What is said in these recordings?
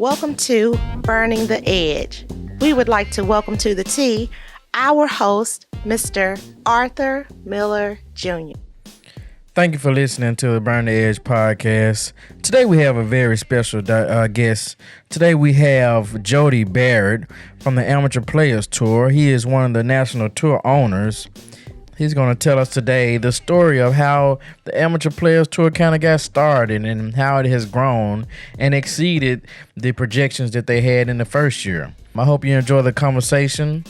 Welcome to Burning the Edge. We would like to welcome to the T our host, Mr. Arthur Miller Jr. Thank you for listening to the Burn the Edge podcast. Today we have a very special guest. Today we have Jody Barrett from the Amateur Players Tour. He is one of the national tour owners. He's going to tell us today the story of how the Amateur Players Tour kind of got started and how it has grown and exceeded the projections that they had in the first year. I hope you enjoy the conversation.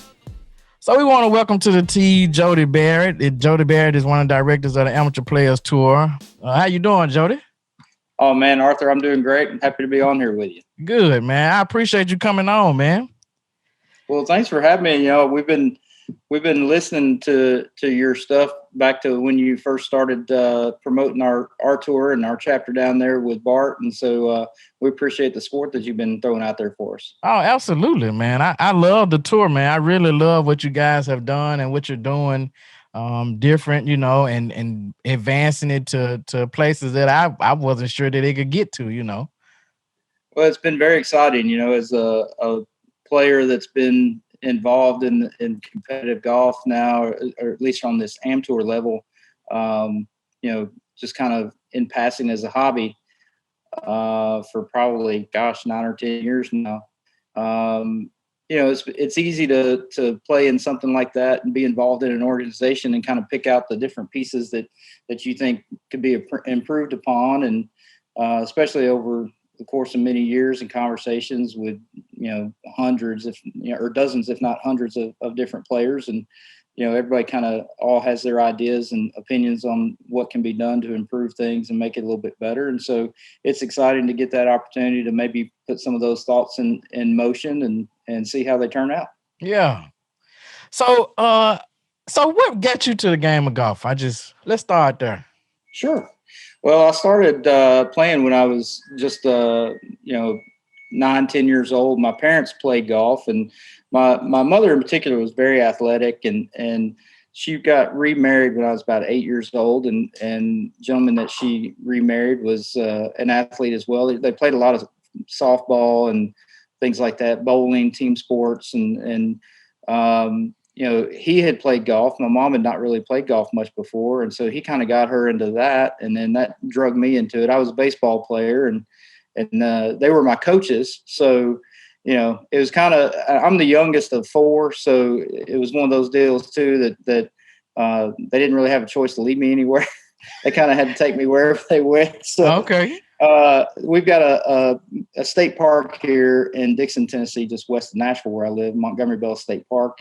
So we want to welcome to the T, Jody Barrett. Jody Barrett is one of the directors of the Amateur Players Tour. How you doing, Jody? Oh, man, Arthur, I'm doing great. I'm happy to be on here with you. Good, man. I appreciate you coming on, man. Well, thanks for having me. You know, we've been listening to your stuff back to when you first started promoting our tour and our chapter down there with Bart. And so we appreciate the support that you've been throwing out there for us. Oh, absolutely, man. I love the tour, man. I really love what you guys have done and what you're doing different, you know, and advancing it to places that I wasn't sure that they could get to, you know. Well, it's been very exciting, you know, as a player that's been involved in competitive golf now, or at least on this am tour level, you know, just kind of in passing as a hobby for probably 9 or 10 years now. You know, it's easy to play in something like that and be involved in an organization and kind of pick out the different pieces that you think could be improved upon, and especially over the course of many years and conversations with, you know, hundreds or dozens, if not hundreds of different players. And, you know, everybody kind of all has their ideas and opinions on what can be done to improve things and make it a little bit better. And so it's exciting to get that opportunity to maybe put some of those thoughts in motion and see how they turn out. Yeah. So what got you to the game of golf? Let's start there. Sure. Well, I started playing when I was just, 9, 10 years old. My parents played golf, and my mother in particular was very athletic, and she got remarried when I was about 8 years old. And the gentleman that she remarried was an athlete as well. They played a lot of softball and things like that, bowling, team sports, and you know, he had played golf. My mom had not really played golf much before. And so he kind of got her into that. And then that drug me into it. I was a baseball player, and they were my coaches. So, you know, it was kind of, I'm the youngest of 4. So it was one of those deals too, that they didn't really have a choice to lead me anywhere. They kind of had to take me wherever they went. So, okay. We've got a state park here in Dixon, Tennessee, just west of Nashville, where I live, Montgomery Bell State Park.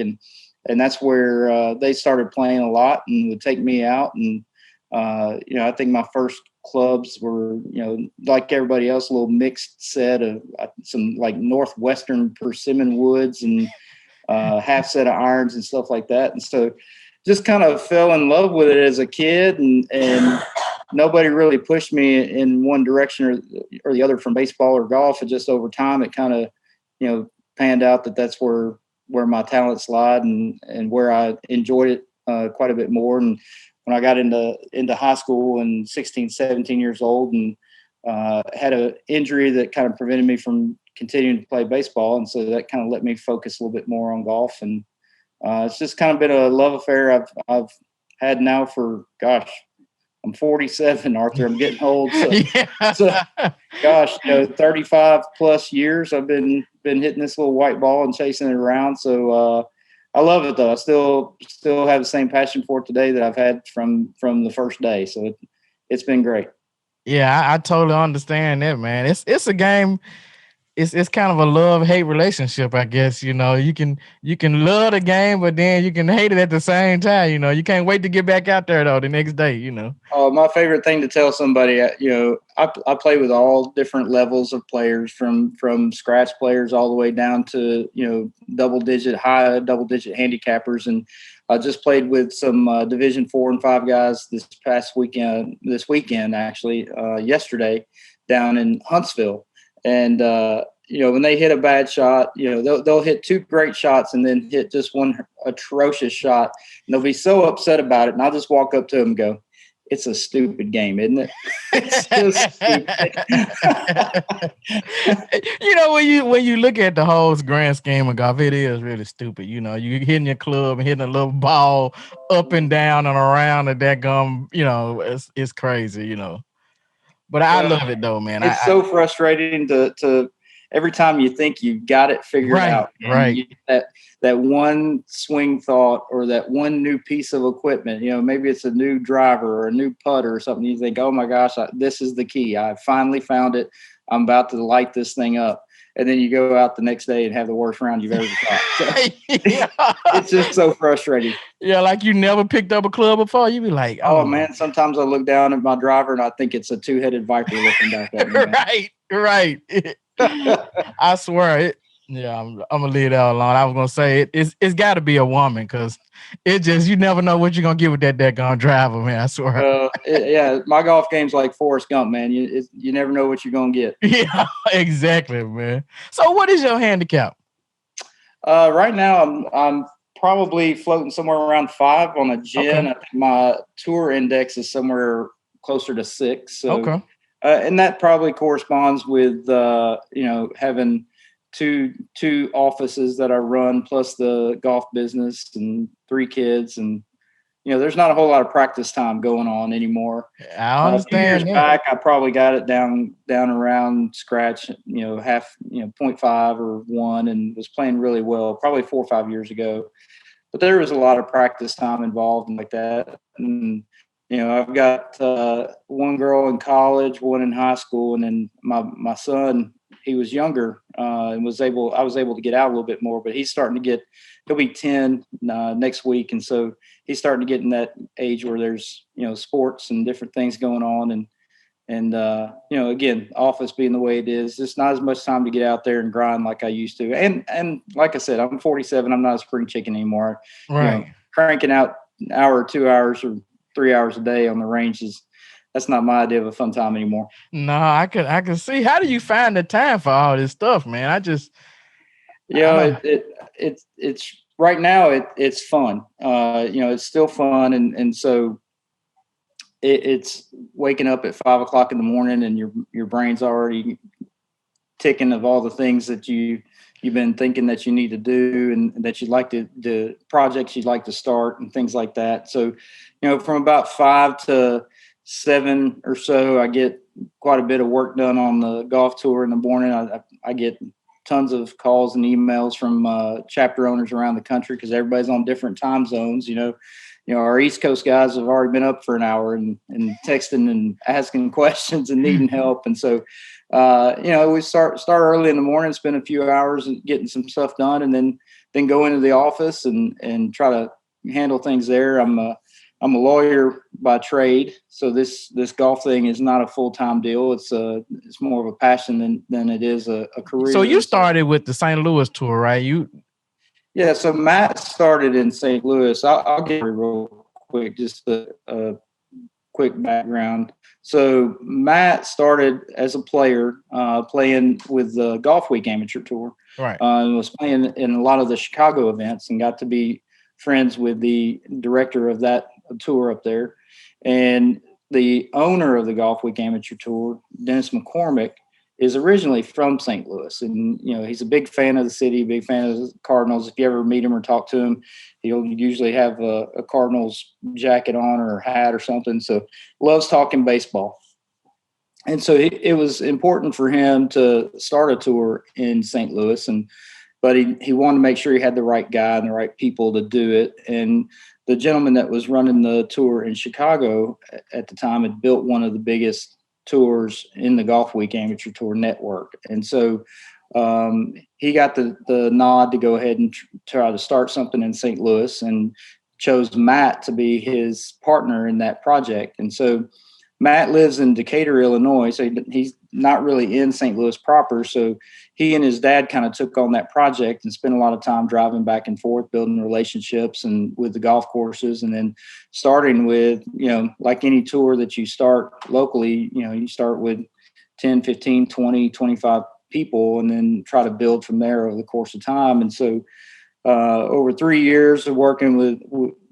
And that's where they started playing a lot and would take me out. And, you know, I think my first clubs were, you know, like everybody else, a little mixed set of some like Northwestern persimmon woods and half set of irons and stuff like that. And so just kind of fell in love with it as a kid, and nobody really pushed me in one direction or the other from baseball or golf. And just over time, it kind of, you know, panned out that that's where my talents lied and where I enjoyed it quite a bit more. And when I got into high school and 16, 17 years old, and had an injury that kind of prevented me from continuing to play baseball. And so that kind of let me focus a little bit more on golf. And it's just kind of been a love affair I've had now for, I'm 47, Arthur. I'm getting old. So, Yeah. so 35 plus years I've been hitting this little white ball and chasing it around. So I love it though. I still have the same passion for it today that I've had from the first day. So it's been great. Yeah, I totally understand that, man. It's a game. It's kind of a love-hate relationship, I guess. You know, you can love the game, but then you can hate it at the same time. You know, you can't wait to get back out there though the next day. You know. Oh, my favorite thing to tell somebody, you know, I play with all different levels of players, from scratch players all the way down to, you know, high double digit handicappers, and I just played with some Division 4 and 5 guys this weekend actually, yesterday down in Huntsville. And, you know, when they hit a bad shot, you know, they'll hit 2 great shots and then hit just one atrocious shot. And they'll be so upset about it. And I'll just walk up to them and go, it's a stupid game, isn't it? It's just stupid. When you look at the whole grand scheme of golf, it is really stupid. You hitting your club and hitting a little ball up and down and around, and that gum, it's crazy. But I love it though, man. It's so frustrating to every time you think you've got it figured out, and right. that one swing thought or that one new piece of equipment, maybe it's a new driver or a new putter or something. You think, oh my gosh, this is the key. I finally found it. I'm about to light this thing up. And then you go out the next day and have the worst round you've ever shot. So, it's just so frustrating. Yeah, like you never picked up a club before. You be like, oh man, sometimes I look down at my driver and I think it's a two-headed viper looking back at me. Right. I swear it. Yeah, I'm gonna leave that alone. I was gonna say it's got to be a woman because you never know what you're gonna get with that daggone driver, man. I swear. My golf game's like Forrest Gump, man. You never know what you're gonna get. Yeah, exactly, man. So, what is your handicap? Right now, I'm probably floating somewhere around 5 on a gin. Okay. I think my tour index is somewhere closer to 6. So, okay. And that probably corresponds with having two offices that I run, plus the golf business and 3 kids, and there's not a whole lot of practice time going on anymore. I understand. A few years back, I probably got it down around scratch, half, 0.5 or 1, and was playing really well, probably 4 or 5 years ago. But there was a lot of practice time involved and like that. And I've got 1 girl in college, 1 in high school, and then my son. He was younger and I was able to get out a little bit more, but he'll be 10 next week. And so he's starting to get in that age where there's, sports and different things going on. And again, office being the way it is, it's not as much time to get out there and grind like I used to. And like I said, I'm 47. I'm not a spring chicken anymore. Right. Cranking out an hour or 2 hours or 3 hours a day on the range that's not my idea of a fun time anymore. No, I can see. How do you find the time for all this stuff, man? It's right now it's fun. It's still fun. And so it's waking up at 5 o'clock in the morning and your brain's already ticking of all the things that you've been thinking that you need to do and that you'd like to, the projects you'd like to start and things like that. So, from about 5 to 7 or so, I get quite a bit of work done on the golf tour in the morning. I get tons of calls and emails from chapter owners around the country because everybody's on different time zones. Our East Coast guys have already been up for an hour and texting and asking questions and needing help. And so, we start early in the morning, spend a few hours getting some stuff done, and then go into the office and try to handle things there. I'm a lawyer by trade, so this golf thing is not a full-time deal. It's more of a passion than it is a career. So you started with the St. Louis tour, right? Yeah. So Matt started in St. Louis. I'll give you real quick, just a quick background. So Matt started as a player, playing with the Golf Week Amateur Tour. Right. Was playing in a lot of the Chicago events and got to be friends with the director of that tour up there. And the owner of the Golf Week Amateur Tour, Dennis McCormick, is originally from St. Louis. And, he's a big fan of the city, big fan of the Cardinals. If you ever meet him or talk to him, he'll usually have a Cardinals jacket on or hat or something. So loves talking baseball. And so it was important for him to start a tour in St. Louis. But he wanted to make sure he had the right guy and the right people to do it. And the gentleman that was running the tour in Chicago at the time had built one of the biggest tours in the Golf Week Amateur Tour network. And so he got the nod to go ahead and try to start something in St. Louis and chose Matt to be his partner in that project. And so Matt lives in Decatur, Illinois, so he's not really in St. Louis proper. So he and his dad kind of took on that project and spent a lot of time driving back and forth, building relationships and with the golf courses. And then starting with, like any tour that you start locally, you start with 10, 15, 20, 25 people and then try to build from there over the course of time. And so over 3 years of working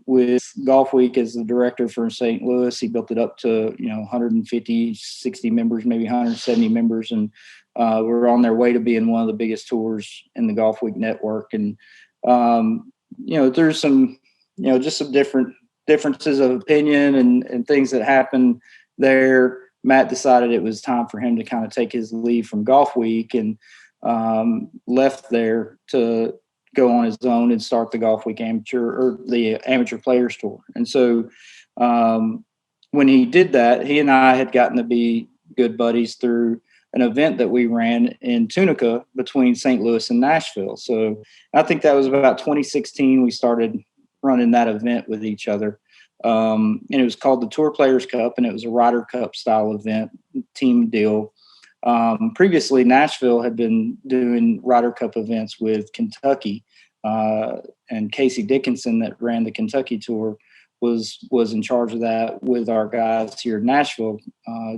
with Golf Week as the director for St. Louis. He built it up to 150, 60 members, maybe 170 members, and we're on their way to being one of the biggest tours in the Golf Week network. And there's some just some differences of opinion and things that happen there. Matt decided it was time for him to kind of take his leave from Golf Week and left there to go on his own and start the Golf Week Amateur or the Amateur Players Tour. And so when he did that, he and I had gotten to be good buddies through an event that we ran in Tunica between St. Louis and Nashville. So I think that was about 2016. We started running that event with each other. And it was called the Tour Players Cup, and it was a Ryder Cup style event, team deal. Previously, Nashville had been doing Ryder Cup events with Kentucky, and Casey Dickinson that ran the Kentucky tour was in charge of that with our guys here in Nashville,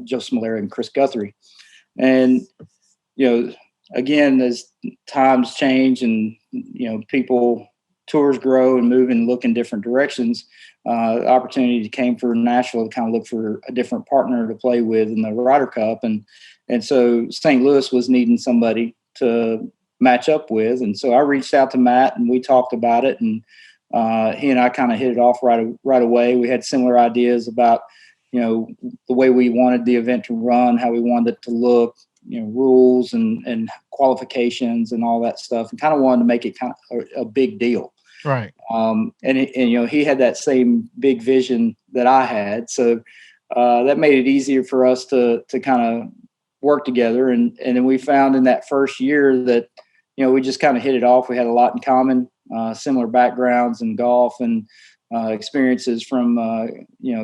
Joe Smolera and Chris Guthrie. And, again, as times change and, tours grow and move and look in different directions, the opportunity came for Nashville to kind of look for a different partner to play with in the Ryder Cup. And so St. Louis was needing somebody to match up with. And so I reached out to Matt and we talked about it, and he and I kind of hit it off right away. We had similar ideas about, the way we wanted the event to run, how we wanted it to look, rules and qualifications and all that stuff, and kind of wanted to make it kind of a big deal. Right. He had that same big vision that I had. So that made it easier for us to kind of work together. And then we found in that first year that, we just kind of hit it off. We had a lot in common, similar backgrounds in golf and experiences from,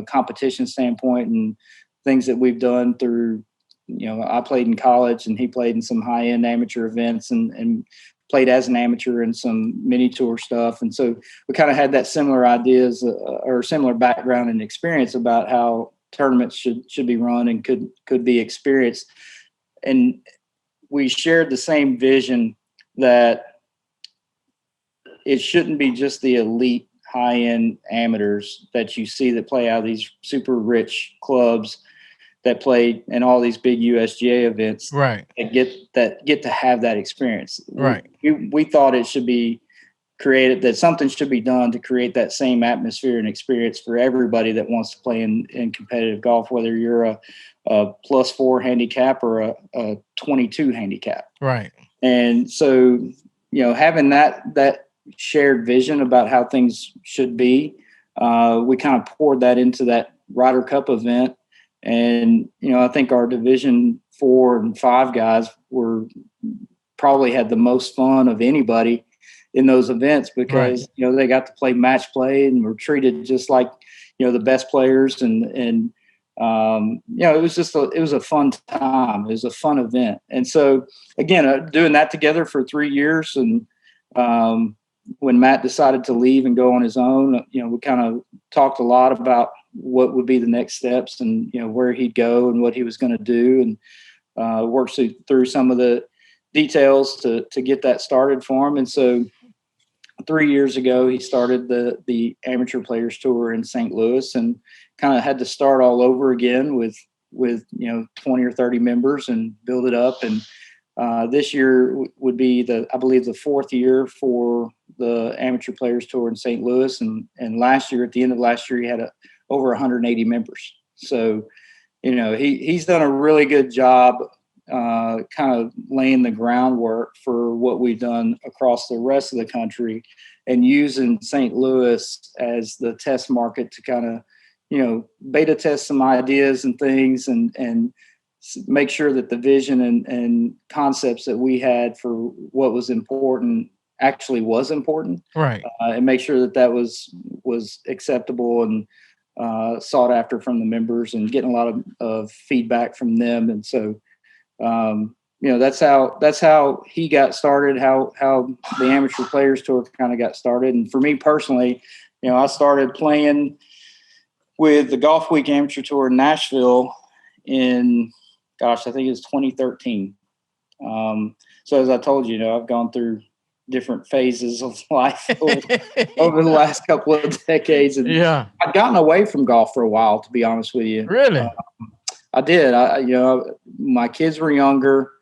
competition standpoint and things that we've done through, I played in college and he played in some high-end amateur events and played as an amateur in some mini tour stuff. And so we kind of had that similar ideas or similar background and experience about how tournaments should be run and could be experienced. And we shared the same vision that it shouldn't be just the elite high-end amateurs that you see that play out of these super rich clubs that play in all these big USGA events, right? That get to have that experience, right? We thought it should be created, that something should be done to create that same atmosphere and experience for everybody that wants to play in competitive golf, whether you're a +4 handicap or a 22 handicap, right? And so, having that shared vision about how things should be, we kind of poured that into that Ryder Cup event. And, I think our Division 4 and 5 guys probably had the most fun of anybody in those events because, right. They got to play match play and were treated just like, the best players. And it was it was a fun time. It was a fun event. And so, again, doing that together for 3 years. And when Matt decided to leave and go on his own, we kind of talked a lot about what would be the next steps and, where he'd go and what he was going to do, and worked through some of the details to get that started for him. And so 3 years ago, he started the Amateur Players Tour in St. Louis and kind of had to start all over again with 20 or 30 members and build it up. And this year would be I believe the 4th year for the Amateur Players Tour in St. Louis. And last year, at the end of last year, he had over 180 members. So, he's done a really good job kind of laying the groundwork for what we've done across the rest of the country and using St. Louis as the test market to kind of, beta test some ideas and things and make sure that the vision and concepts that we had for what was important actually was important, right? And make sure that was acceptable and sought after from the members, and getting a lot of feedback from them. And so, that's how he got started, how the Amateur Players Tour kind of got started. And for me personally, I started playing with the Golf Week Amateur Tour in Nashville in, I think it was 2013. So as I told you, I've gone through different phases of life over the last couple of decades. And Yeah. I'd gotten away from golf for a while, to be honest with you. Really? I did. My kids were younger.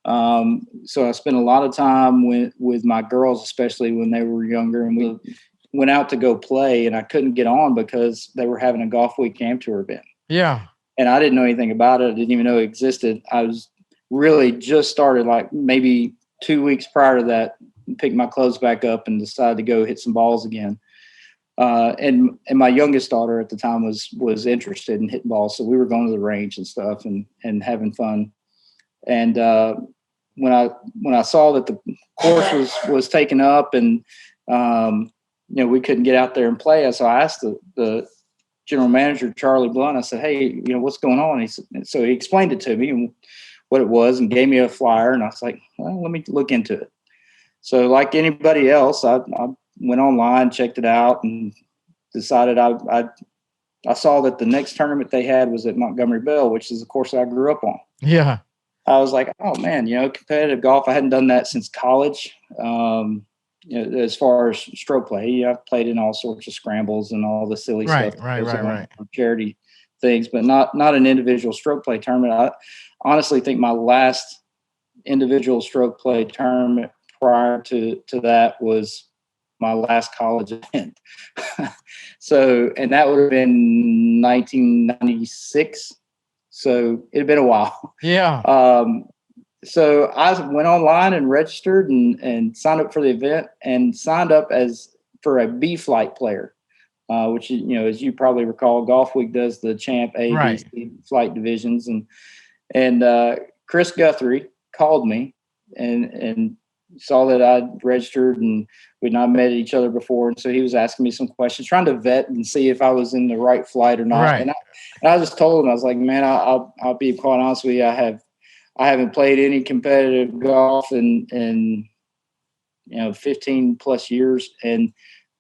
So I spent a lot of time with my girls, especially when they were younger, and we went out to go play, and I couldn't get on because they were having a golf week camp tour event. Yeah. And I didn't know anything about it. I didn't even know it existed. I was really just started, like maybe 2 weeks prior to that, picked my clothes back up and decided to go hit some balls again. And my youngest daughter at the time was interested in hitting balls. So we were going to the range and stuff and having fun. And when I saw that the course was taken up and we couldn't get out there and play, so I asked the general manager, Charlie Blunt, I said, hey, what's going on? So he explained it to me and what it was and gave me a flyer. And I was like, well, let me look into it. So like anybody else, I went online, checked it out, and decided I saw that the next tournament they had was at Montgomery Bell, which is the course I grew up on. Yeah. I was like, oh man, competitive golf. I hadn't done that since college. As far as stroke play, I've played in all sorts of scrambles and all the silly stuff. Right. Charity things, but not an individual stroke play tournament. I honestly think my last individual stroke play tournament prior to that was my last college event. So, and that would have been 1996. So it had been a while. Yeah. So I went online and registered and signed up for the event and signed up for a B flight player, which, as you probably recall, Golf Week does the champ A, B, C flight divisions. And Chris Guthrie called me and saw that I'd registered and we'd not met each other before. And so he was asking me some questions, trying to vet and see if I was in the right flight or not. Right. And I just told him, I was like, man, I'll be quite honest with you. I haven't played any competitive golf in 15 plus years. And,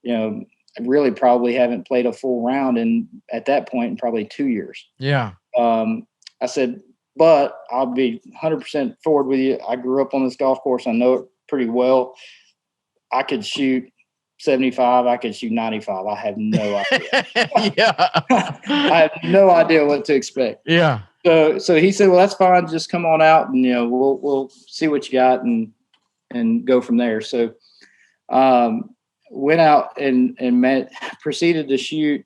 I really probably haven't played a full round at that point in probably 2 years. Yeah. I said, but I'll be 100% forward with you. I grew up on this golf course. I know it pretty well. I could shoot 75. I could shoot 95. I have no idea. Yeah. I have no idea what to expect. Yeah. So he said, well, that's fine. Just come on out and, we'll see what you got and go from there. So, went out and proceeded to shoot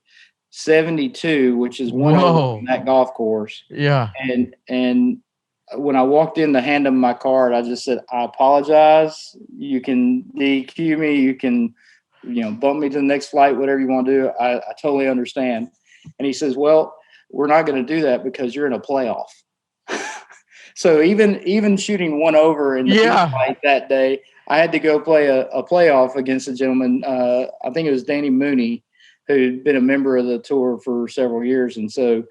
72, which is one over on that golf course. Yeah. And when I walked in to hand him my card, I just said, I apologize. You can DQ me. You can, bump me to the next flight, whatever you want to do. I totally understand. And he says, well, we're not going to do that because you're in a playoff. So even shooting one over in the flight that day, I had to go play a playoff against a gentleman. I think it was Danny Mooney, who'd been a member of the tour for several years. And so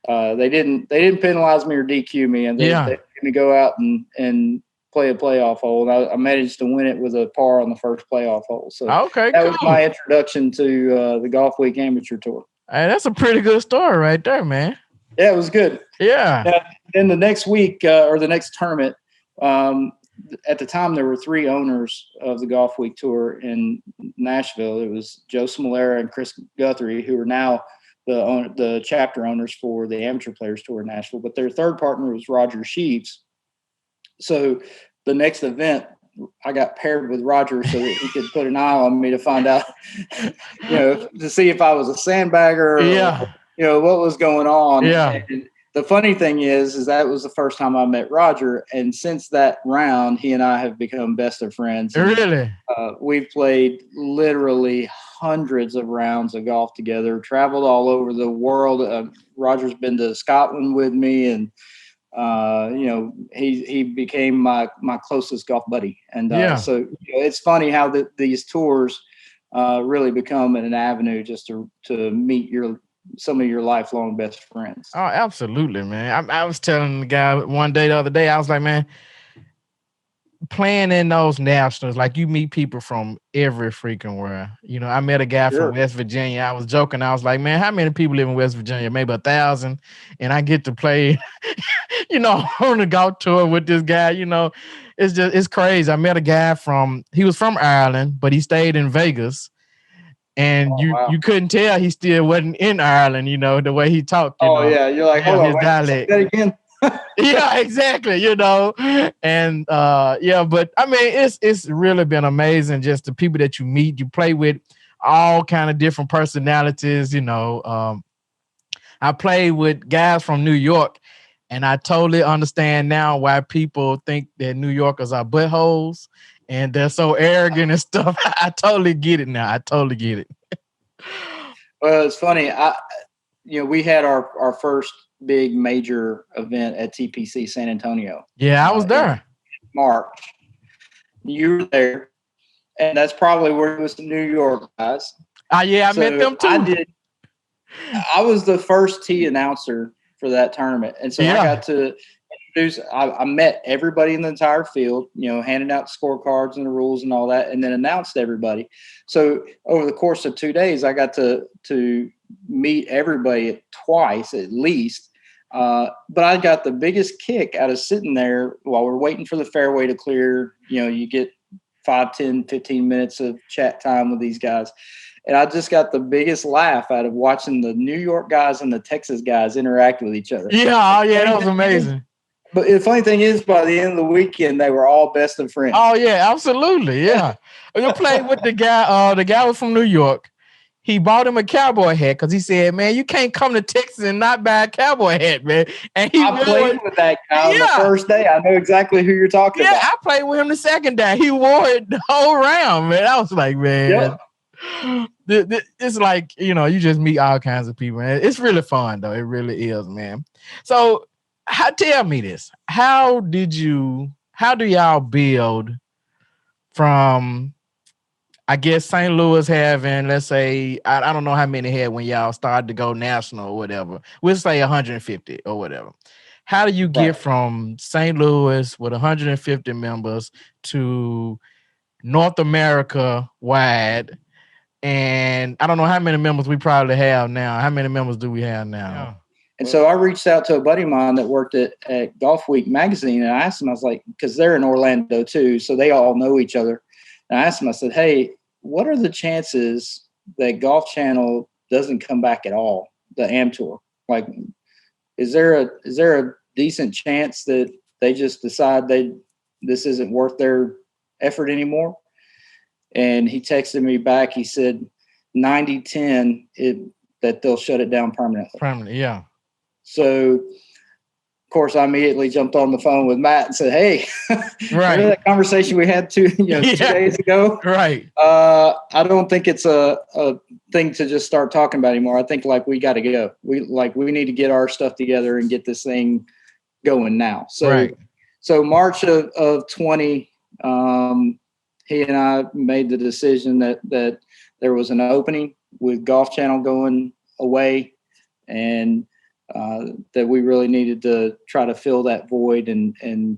they didn't penalize me or DQ me. And they let me go out and play a playoff hole. And I managed to win it with a par on the first playoff hole. So that was my introduction to the Golf Week Amateur Tour. Hey, that's a pretty good story right there, man. Yeah, it was good. Yeah. Then the next week or the next tournament, at the time there were 3 owners of the Golf Week Tour in Nashville. It was Joe Smolera and Chris Guthrie, who are now the chapter owners for the Amateur Players Tour in Nashville. But their third partner was Roger Sheaves. So the next event, I got paired with Roger so that he could put an eye on me to find out, to see if I was a sandbagger or, what was going on. Yeah. And the funny thing is that was the first time I met Roger. And since that round, he and I have become best of friends. Really? We've played literally hundreds of rounds of golf together, traveled all over the world. Roger's been to Scotland with me and, he became my closest golf buddy. And so it's funny how these tours really become an avenue just to meet some of your lifelong best friends. Oh, absolutely, man. I was telling the guy one day the other day, I was like, man, playing in those nationals, like you meet people from every freaking where. You know, I met a guy from West Virginia. I was joking. I was like, man, how many people live in West Virginia? Maybe 1,000. And I get to play, you know, on the golf tour with this guy. You know, it's crazy. I met a guy he was from Ireland, but he stayed in Vegas. And you couldn't tell he still wasn't in Ireland, you know, the way he talked, you know. Yeah. You're like, hold on, his dialect. say that again. Yeah, exactly. You know, and but I mean, it's really been amazing. Just the people that you meet, you play with, all kind of different personalities. You know, I play with guys from New York, and I totally understand now why people think that New Yorkers are buttholes and they're so arrogant and stuff. I totally get it now. I totally get it. Well, it's funny. We had our first big major event at TPC San Antonio. Yeah, I was there. March. You were there, and that's probably where it was the New York guys. Yeah, I met them too. I was the first tee announcer for that tournament, and so I got to introduce. I met everybody in the entire field, you know, handing out scorecards and the rules and all that, and then announced everybody. So over the course of 2 days, I got to meet everybody twice at least. But I got the biggest kick out of sitting there while we're waiting for the fairway to clear. You know, you get 5, 10, 15 minutes of chat time with these guys. And I just got the biggest laugh out of watching the New York guys and the Texas guys interact with each other. Yeah, that was amazing. But the funny thing is, by the end of the weekend, they were all best of friends. Oh, yeah, absolutely. Yeah. You played with the guy was from New York. He bought him a cowboy hat because he said, man, you can't come to Texas and not buy a cowboy hat, man. And I played with that guy on the first day. I know exactly who you're talking about. Yeah, I played with him the second day. He wore it the whole round, man. I was like, man, it's like, you know, you just meet all kinds of people. Man. It's really fun, though. It really is, man. So tell me this. How do y'all build from, I guess, St. Louis having, let's say, I don't know how many had when y'all started to go national or whatever. We'll say 150 or whatever. How do you get from St. Louis with 150 members to North America wide? And I don't know how many members we probably have now. How many members do we have now? Yeah. And so I reached out to a buddy of mine that worked at Golf Week magazine, and I asked him, I was like, because they're in Orlando too, so they all know each other. And I asked him, I said, hey, what are the chances that Golf Channel doesn't come back at all, the AM Tour? Like, is there a decent chance that they just decide this isn't worth their effort anymore? And he texted me back. He said 90-10 that they'll shut it down permanently. Permanently, yeah. So, of course, I immediately jumped on the phone with Matt and said, hey, remember that conversation we had 2 days ago? Right. I don't think it's a thing to just start talking about anymore. I think we got to go. We need to get our stuff together and get this thing going now. So March of 20, he and I made the decision that there was an opening with Golf Channel going away, and that we really needed to try to fill that void and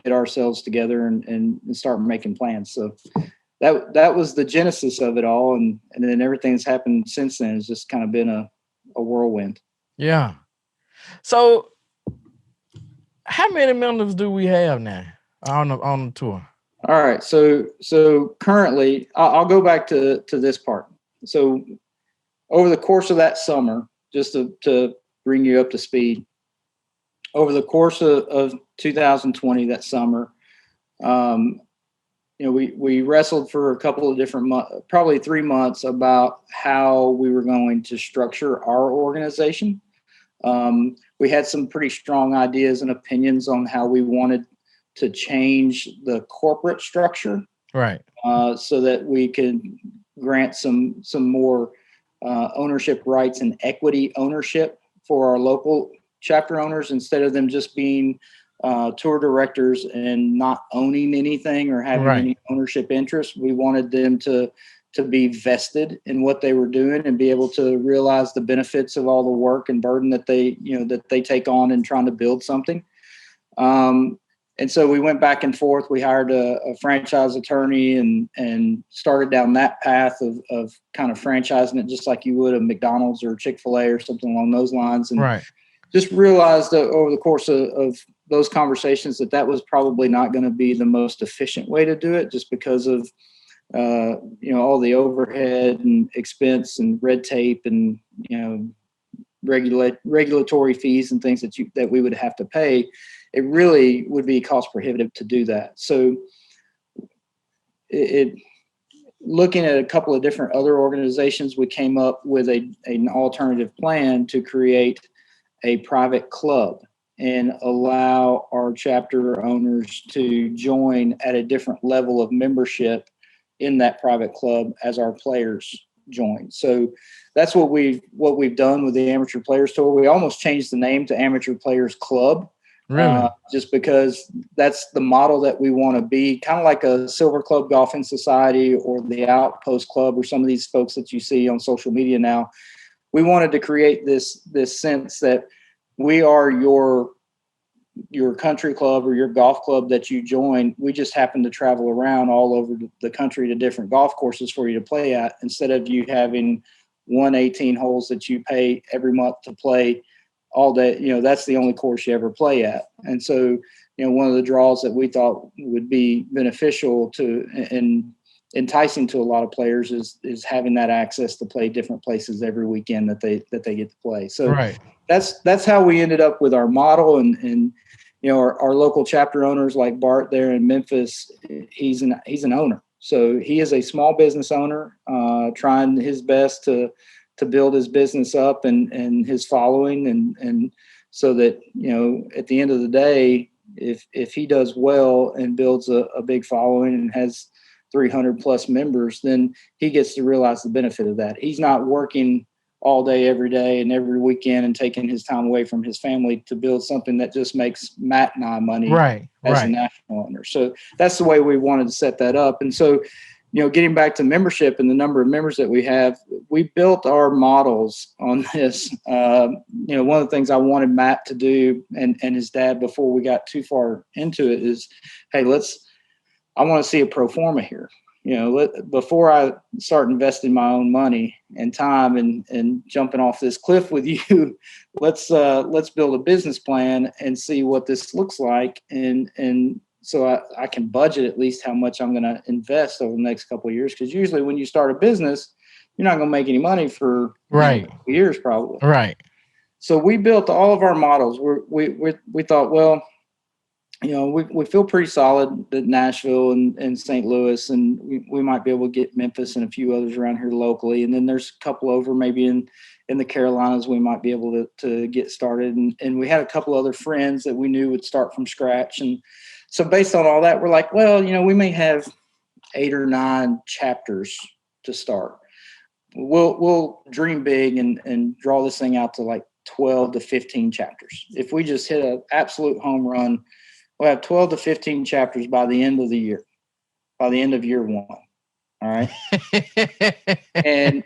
get ourselves together and start making plans. So that was the genesis of it all. And then everything that's happened since then has just kind of been a whirlwind. Yeah. So how many members do we have now on the tour? All right. So currently I'll go back to this part. So over the course of that summer, just to bring you up to speed, over the course of 2020, that summer, we wrestled for a couple of different months, probably 3 months, about how we were going to structure our organization. We had some pretty strong ideas and opinions on how we wanted to change the corporate structure, right? So that we could grant some more ownership rights and equity ownership for our local chapter owners, instead of them just being tour directors and not owning anything or having any ownership interest. We wanted them to be vested in what they were doing and be able to realize the benefits of all the work and burden that they take on in trying to build something. And so we went back and forth. We hired a franchise attorney and started down that path of kind of franchising it just like you would a McDonald's or Chick-fil-A or something along those lines. And Right. just realized that over the course of those conversations that was probably not going to be the most efficient way to do it, just because of all the overhead and expense and red tape and regulatory fees and things that we would have to pay. It really would be cost prohibitive to do that. So looking at a couple of different other organizations, we came up with an alternative plan to create a private club and allow our chapter owners to join at a different level of membership in that private club as our players join. So that's what we've done with the Amateur Players Tour. We almost changed the name to Amateur Players Club. Really? Just because that's the model that we want to be, kind of like a Silver Club Golfing Society or the Outpost Club or some of these folks that you see on social media now. We wanted to create this sense that we are your country club or your golf club that you join. We just happen to travel around all over the country to different golf courses for you to play at, instead of you having 18 holes that you pay every month to play all day. That's the only course you ever play at. And so, one of the draws that we thought would be beneficial to and enticing to a lot of players is having that access to play different places every weekend that they get to play. So right. That's how we ended up with our model. And our local chapter owners like Bart there in Memphis, he's an owner. So he is a small business owner, trying his best to build his business up and his following. And so that, at the end of the day, if he does well and builds a big following and has 300 plus members, then he gets to realize the benefit of that. He's not working all day, every day and every weekend and taking his time away from his family to build something that just makes Matt and I money as a national owner. So that's the way we wanted to set that up. And so, getting back to membership and the number of members that we have, we built our models on this. One of the things I wanted Matt to do and his dad before we got too far into it is, hey, I want to see a pro forma here. Before I start investing my own money and time and jumping off this cliff with you, let's build a business plan and see what this looks like. And so I can budget at least how much I'm going to invest over the next couple of years. Because usually when you start a business, you're not going to make any money for years probably. Right. So we built all of our models. We thought, well, we feel pretty solid at Nashville and St. Louis, and we might be able to get Memphis and a few others around here locally. And then there's a couple over maybe in the Carolinas we might be able to get started. And we had a couple other friends that we knew would start from scratch. And so based on all that, we're like, well, we may have 8 or 9 chapters to start. We'll dream big and draw this thing out to like 12 to 15 chapters. If we just hit an absolute home run, we'll have 12 to 15 chapters by the end of the year, by the end of year 1. All right. And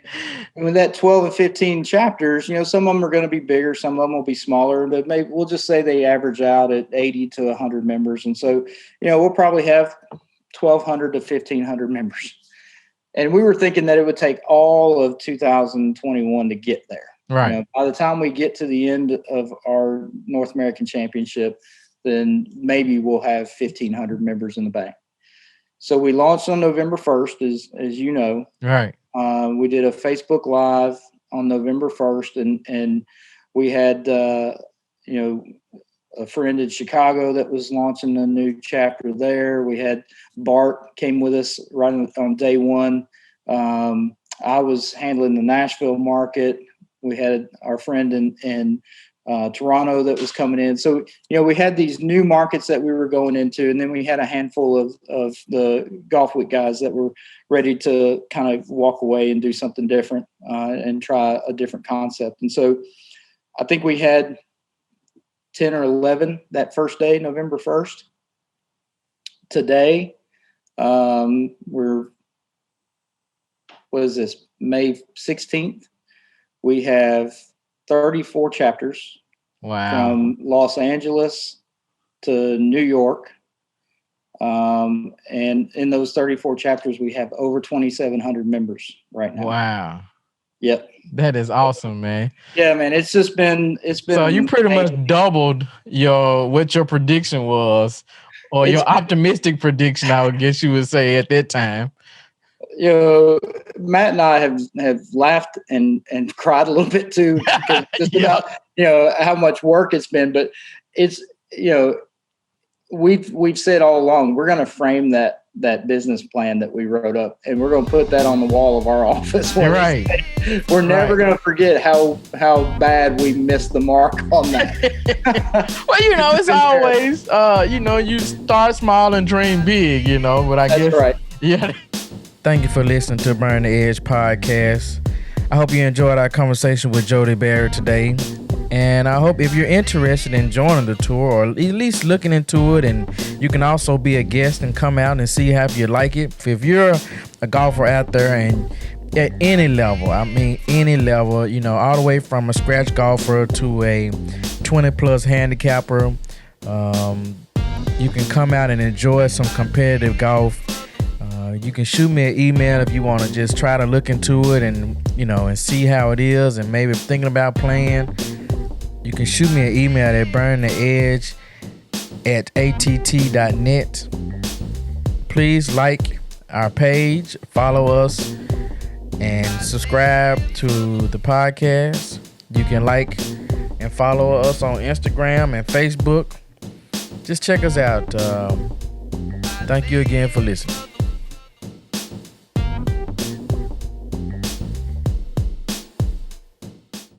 with that 12 and 15 chapters, some of them are going to be bigger, some of them will be smaller, but maybe we'll just say they average out at 80 to 100 members. And so, we'll probably have 1,200 to 1,500 members. And we were thinking that it would take all of 2021 to get there. Right. By the time we get to the end of our North American Championship, then maybe we'll have 1,500 members in the bank. So we launched on November 1st, as you know. Right. We did a Facebook Live on November 1st, and we had, a friend in Chicago that was launching a new chapter there. We had Bart came with us right on day 1. I was handling the Nashville market. We had our friend in Toronto that was coming in. So, we had these new markets that we were going into, and then we had a handful of the Golf Week guys that were ready to kind of walk away and do something different and try a different concept. And so I think we had 10 or 11 that first day, November 1st. Today, what is this, May 16th? We have 34 chapters. Wow. From Los Angeles to New York And in those 34 chapters, we have over 2,700 members right now. Wow. Yep. That is awesome, man. Yeah, man. It's been. So you pretty much doubled what your prediction was, or your optimistic prediction, I would guess you would say at that time. Matt and I have laughed and cried a little bit too, because just about how much work it's been. But it's we've said all along, we're going to frame that business plan that we wrote up, and we're going to put that on the wall of our office. Right. We're never going to forget how bad we missed the mark on that. Well, it's always, you start small and dream big, but I guess. Right. Yeah. Thank you for listening to Burn the Edge podcast. I hope you enjoyed our conversation with Jody Barrett today. And I hope if you're interested in joining the tour, or at least looking into it, and you can also be a guest and come out and see how you like it. If you're a golfer out there and at any level, all the way from a scratch golfer to a 20-plus handicapper, you can come out and enjoy some competitive golf. You can shoot me an email if you want to just try to look into it and see how it is, and maybe thinking about playing. You can shoot me an email at burntheedge@att.net. Please like our page, follow us, and subscribe to the podcast. You can like and follow us on Instagram and Facebook. Just check us out. Thank you again for listening.